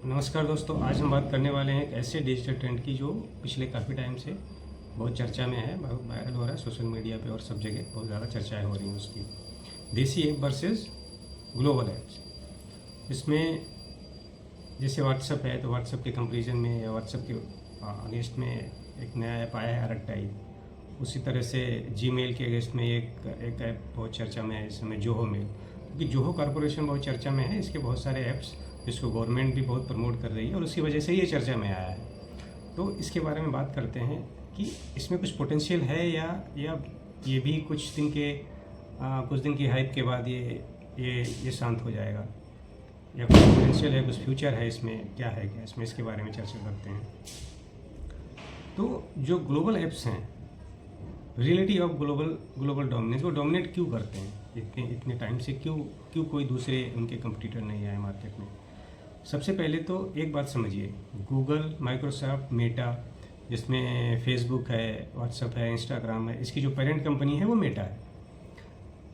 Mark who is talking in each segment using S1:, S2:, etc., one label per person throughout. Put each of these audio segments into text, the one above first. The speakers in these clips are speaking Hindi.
S1: नमस्कार दोस्तों, आज हम बात करने वाले हैं एक ऐसे डिजिटल ट्रेंड की जो पिछले काफ़ी टाइम से बहुत चर्चा में है, बहुत वायरल हो रहा है सोशल मीडिया पे और सब जगह बहुत ज़्यादा चर्चाएं हो रही हैं उसकी। देसी ऐप वर्सेस ग्लोबल ऐप्स। इसमें जैसे व्हाट्सअप है तो व्हाट्सअप के कंपेरिजन में या व्हाट्सअप के अगेंस्ट में एक नया ऐप आया है अरकटाई। उसी तरह से जीमेल के अगेंस्ट में एक ऐप बहुत चर्चा में है इस समय, जोहो मेल। क्योंकि जोहो कॉरपोरेशन बहुत चर्चा में है, इसके बहुत सारे ऐप्स जिसको गवर्नमेंट भी बहुत प्रमोट कर रही है और उसकी वजह से ये चर्चा में आया है। तो इसके बारे में बात करते हैं कि इसमें कुछ पोटेंशियल है या ये भी कुछ दिन की हाइप के बाद ये शांत हो जाएगा, या कुछ पोटेंशियल है, कुछ फ्यूचर है इसमें, क्या है क्या इसमें, इसके बारे में चर्चा करते हैं। तो जो ग्लोबल ऐप्स हैं, रियलिटी ऑफ ग्लोबल डोमिनेंस, वो डोमिनेट क्यों करते हैं इतने टाइम से, क्यों कोई दूसरे उनके कंपटीटर नहीं आए मार्केट में। सबसे पहले तो एक बात समझिए, गूगल, माइक्रोसॉफ्ट, मेटा, जिसमें फेसबुक है, व्हाट्सएप है, इंस्टाग्राम है, इसकी जो पेरेंट कंपनी है वो मेटा है।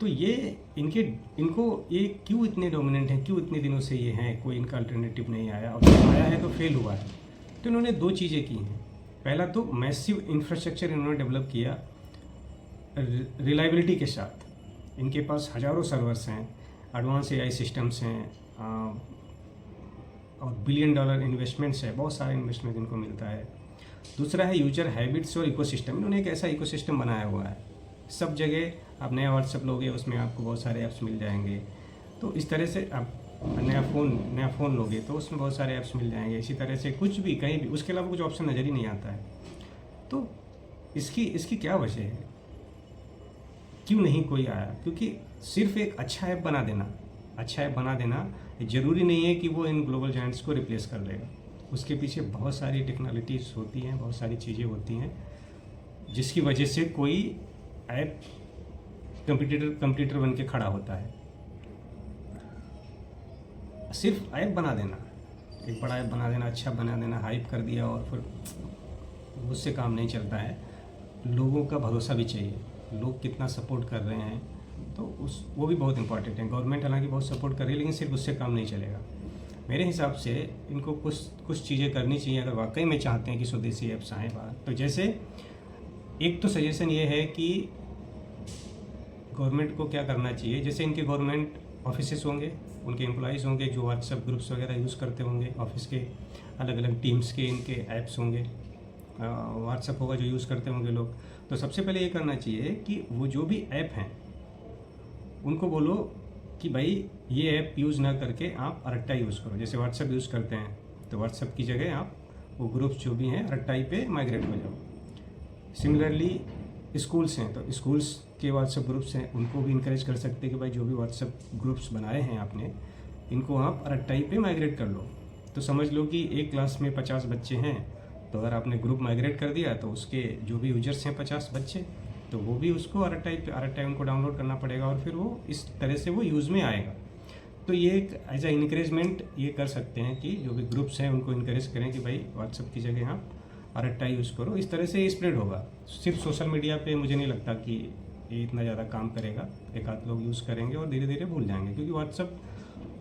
S1: तो ये इनको ये क्यों इतने डोमिनेंट हैं, क्यों इतने दिनों से ये हैं, कोई इनका अल्टरनेटिव नहीं आया, और जब आया है तो फेल हुआ है। तो इन्होंने दो चीज़ें की हैं। पहला तो मैसिव इंफ्रास्ट्रक्चर इन्होंने डेवलप किया रिलायबिलिटी के साथ। इनके पास हज़ारों सर्वर्स हैं, एडवांस एआई सिस्टम्स हैं, और $1 बिलियन इन्वेस्टमेंट्स है, बहुत सारे इन्वेस्टमेंट इनको मिलता है। दूसरा है यूजर हैबिट्स और इकोसिस्टम। इन्होंने एक ऐसा इकोसिस्टम बनाया हुआ है, सब जगह आप नया व्हाट्सएप लोगे उसमें आपको बहुत सारे ऐप्स मिल जाएंगे। तो इस तरह से आप नया फ़ोन लोगे तो उसमें बहुत सारे ऐप्स मिल जाएंगे। इसी तरह से कुछ भी कहीं भी उसके अलावा कुछ ऑप्शन नज़र ही नहीं आता है। तो इसकी क्या वजह है, क्यों नहीं कोई आया? क्योंकि सिर्फ एक अच्छा ऐप बना देना ज़रूरी नहीं है कि वो इन ग्लोबल जायंट्स को रिप्लेस कर लेगा। उसके पीछे बहुत सारी टेक्नोलॉजीज होती हैं, बहुत सारी चीज़ें होती हैं जिसकी वजह से कोई ऐप कंपटीटर बन के खड़ा होता है। सिर्फ ऐप बना देना, एक बड़ा ऐप बना देना, अच्छा बना देना, हाइप कर दिया और फिर उससे काम नहीं चलता है। लोगों का भरोसा भी चाहिए, लोग कितना सपोर्ट कर रहे हैं, तो वो भी बहुत इंपॉर्टेंट है। गवर्नमेंट हालांकि बहुत सपोर्ट कर रही है, लेकिन सिर्फ उससे काम नहीं चलेगा। मेरे हिसाब से इनको कुछ चीज़ें करनी चाहिए अगर वाकई में चाहते हैं कि स्वदेशी ऐप्स आएँ बाहर। तो जैसे एक तो सजेशन ये है कि गवर्नमेंट को क्या करना चाहिए, जैसे इनके गवर्नमेंट ऑफिसेस होंगे, उनके एम्प्लॉयज़ होंगे जो व्हाट्सएप ग्रुप्स वगैरह यूज़ करते होंगे, ऑफिस के अलग अलग टीम्स के इनके ऐप्स होंगे, व्हाट्सएप होगा जो यूज़ करते होंगे लोग। तो सबसे पहले ये करना चाहिए कि वो जो भी ऐप हैं उनको बोलो कि भाई ये ऐप यूज़ ना करके आप अरट्टा यूज़ करो। जैसे व्हाट्सएप यूज़ करते हैं तो व्हाट्सएप की जगह आप वो ग्रुप्स जो भी हैं अरट्टाई पे माइग्रेट हो जाओ। सिमिलरली स्कूल्स हैं तो स्कूल्स के व्हाट्सएप ग्रुप्स हैं, उनको भी इंकरेज कर सकते हैं कि भाई जो भी व्हाट्सएप ग्रुप्स बनाए हैं आपने, इनको आप अरट्टाई पे माइग्रेट कर लो। तो समझ लो कि एक क्लास में 50 बच्चे हैं, तो अगर आपने ग्रुप माइग्रेट कर दिया तो उसके जो भी यूजर्स हैं 50 बच्चे, तो वो भी उसको अरट्टाई उनको डाउनलोड करना पड़ेगा और फिर वो इस तरह से वो यूज़ में आएगा। तो ये एक एज ए इनक्रेजमेंट ये कर सकते हैं कि जो भी ग्रुप्स हैं उनको इनक्रेज करें कि भाई व्हाट्सएप की जगह आप अरट्टाई यूज़ करो। इस तरह से ये स्प्रेड होगा। सिर्फ सोशल मीडिया पे मुझे नहीं लगता कि ये इतना ज़्यादा काम करेगा। एक आध लोग यूज़ करेंगे और धीरे धीरे भूल जाएंगे, क्योंकि व्हाट्सएप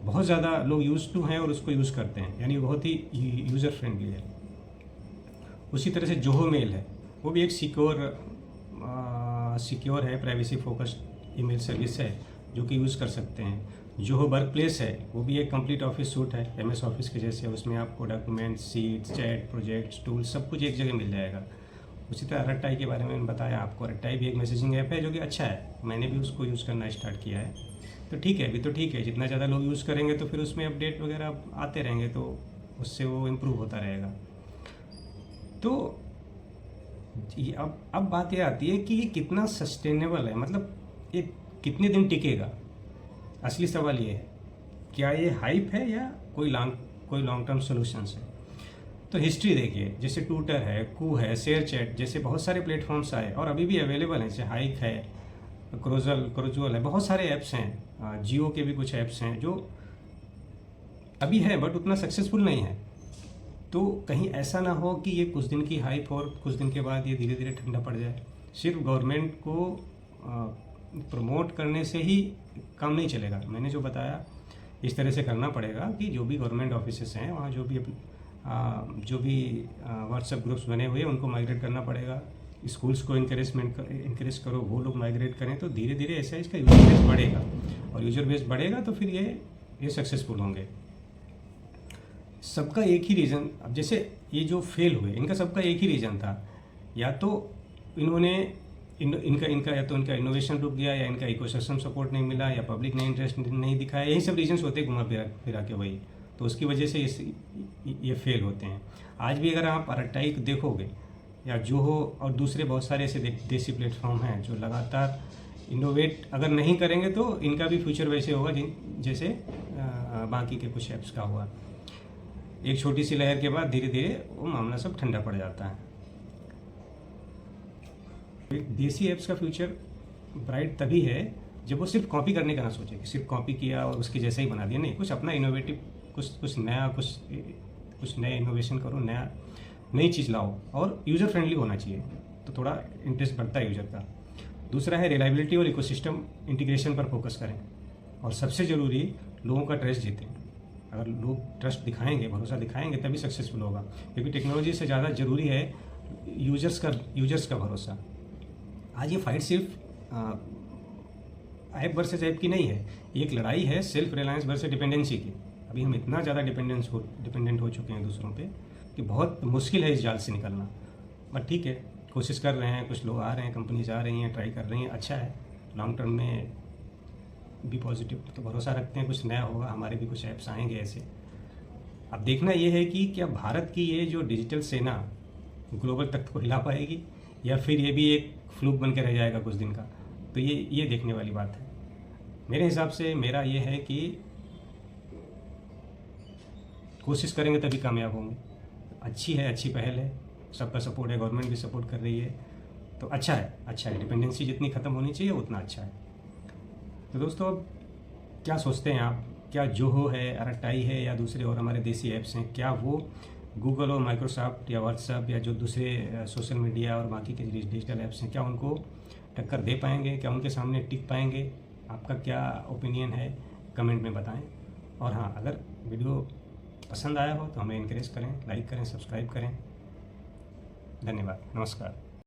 S1: बहुत ज़्यादा लोग यूज़ टू हैं और उसको यूज़ करते हैं, यानी बहुत ही यूज़र फ्रेंडली है। उसी तरह से जोहो मेल है, वो भी एक सिक्योर है, प्राइवेसी फोकस्ड ईमेल सर्विस है जो कि यूज़ कर सकते हैं। जोहो वर्क प्लेस है, वो भी एक कंप्लीट ऑफिस सूट है, एमएस ऑफिस के जैसे। उसमें आपको documents, seats, chat, projects, tools सब कुछ एक जगह मिल जाएगा। उसी तरह अरट्टाई के बारे में मैंने बताया आपको। अरट्टाई भी एक मैसेजिंग ऐप है जो कि अच्छा है, मैंने भी उसको यूज़ करना स्टार्ट किया है। तो ठीक है, अभी तो ठीक है, जितना ज़्यादा लोग यूज़ करेंगे तो फिर उसमें अपडेट वगैरह आते रहेंगे, तो उससे वो इम्प्रूव होता रहेगा। तो अब बात ये आती है कि ये कितना सस्टेनेबल है, मतलब ये कितने दिन टिकेगा। असली सवाल ये है, क्या ये हाइप है या कोई लॉन्ग टर्म सॉल्यूशंस है। तो हिस्ट्री देखिए, जैसे ट्विटर है, कू है, शेयर चैट जैसे बहुत सारे प्लेटफॉर्म्स आए और अभी भी अवेलेबल हैं, जैसे हाइक है, क्रोजुअल है, बहुत सारे ऐप्स हैं। जियो के भी कुछ ऐप्स हैं जो अभी है बट उतना सक्सेसफुल नहीं है। तो कहीं ऐसा ना हो कि ये कुछ दिन की हाइप और कुछ दिन के बाद ये धीरे धीरे ठंडा पड़ जाए। सिर्फ गवर्नमेंट को प्रमोट करने से ही काम नहीं चलेगा। मैंने जो बताया इस तरह से करना पड़ेगा कि जो भी गवर्नमेंट ऑफिसेस हैं वहाँ जो भी व्हाट्सएप ग्रुप्स बने हुए हैं उनको माइग्रेट करना पड़ेगा। स्कूल्स को इंकरेज करो, वो लोग माइग्रेट करें, तो धीरे धीरे ऐसा इसका यूजर बेस बढ़ेगा, और यूजर बेस बढ़ेगा तो फिर ये सक्सेसफुल होंगे। सबका एक ही रीज़न, अब जैसे ये जो फेल हुए इनका सबका एक ही रीज़न था, या तो इन्होंने इनका या तो इनका इनोवेशन रुक गया, या इनका इकोसिस्टम सपोर्ट नहीं मिला, या पब्लिक ने इंटरेस्ट नहीं दिखाया, यही सब रीजंस होते हैं घुमा फिरा के वही, तो उसकी वजह से ये फेल होते हैं। आज भी अगर आप RTI देखोगे या जोहो और दूसरे बहुत सारे ऐसे देसी प्लेटफॉर्म हैं जो लगातार इनोवेट अगर नहीं करेंगे तो इनका भी फ्यूचर वैसे होगा जैसे बाकी के कुछ ऐप्स का हुआ। एक छोटी सी लहर के बाद धीरे धीरे वो मामला सब ठंडा पड़ जाता है। देसी ऐप्स का फ्यूचर ब्राइट तभी है जब वो सिर्फ कॉपी करने का ना सोचे कि सिर्फ कॉपी किया और उसके जैसा ही बना दिया, नहीं, कुछ अपना इनोवेटिव, कुछ नया, कुछ नया इनोवेशन करो, नई चीज़ लाओ, और यूज़र फ्रेंडली होना चाहिए, तो थोड़ा इंटरेस्ट बढ़ता है यूज़र का। दूसरा है रिलायबिलिटी और इकोसिस्टम इंटीग्रेशन पर फोकस करें, और सबसे ज़रूरी लोगों का ट्रस्ट जीतें। अगर लोग ट्रस्ट दिखाएंगे, भरोसा दिखाएंगे, तभी सक्सेसफुल होगा, क्योंकि टेक्नोलॉजी से ज़्यादा ज़रूरी है यूजर्स का भरोसा। आज ये फाइट सिर्फ ऐप वर्सेस ऐप की नहीं है, एक लड़ाई है सेल्फ रिलायंस वर्सेस डिपेंडेंसी की। अभी हम इतना ज़्यादा डिपेंडेंट हो चुके हैं दूसरों पे कि बहुत मुश्किल है इस जाल से निकलना। बट ठीक है, कोशिश कर रहे हैं, कुछ लोग आ रहे हैं, कंपनीज आ रही हैं, ट्राई कर रही हैं, अच्छा है। लॉन्ग टर्म में भी पॉजिटिव तो भरोसा रखते हैं, कुछ नया होगा, हमारे भी कुछ ऐप्स आएंगे ऐसे। अब देखना ये है कि क्या भारत की ये जो डिजिटल सेना ग्लोबल तख्त को हिला पाएगी, या फिर ये भी एक फ्लूक बन के रह जाएगा कुछ दिन का। तो ये देखने वाली बात है। मेरे हिसाब से मेरा ये है कि कोशिश करेंगे तभी कामयाब होंगे। अच्छी पहल है, सबका सपोर्ट है, गवर्नमेंट भी सपोर्ट कर रही है, तो अच्छा है। डिपेंडेंसी जितनी ख़त्म होनी चाहिए उतना अच्छा है। तो दोस्तों, अब क्या सोचते हैं आप? क्या जोहो है, RTI है, या दूसरे और हमारे देसी ऐप्स हैं, क्या वो गूगल और माइक्रोसॉफ्ट या व्हाट्सएप या जो दूसरे सोशल मीडिया और बाकी के डिजिटल ऐप्स हैं, क्या उनको टक्कर दे पाएंगे? क्या उनके सामने टिक पाएंगे? आपका क्या ओपिनियन है, कमेंट में बताएं। और हाँ, अगर वीडियो पसंद आया हो तो हमें इनकरेज करें, लाइक करें, सब्सक्राइब करें। धन्यवाद, नमस्कार।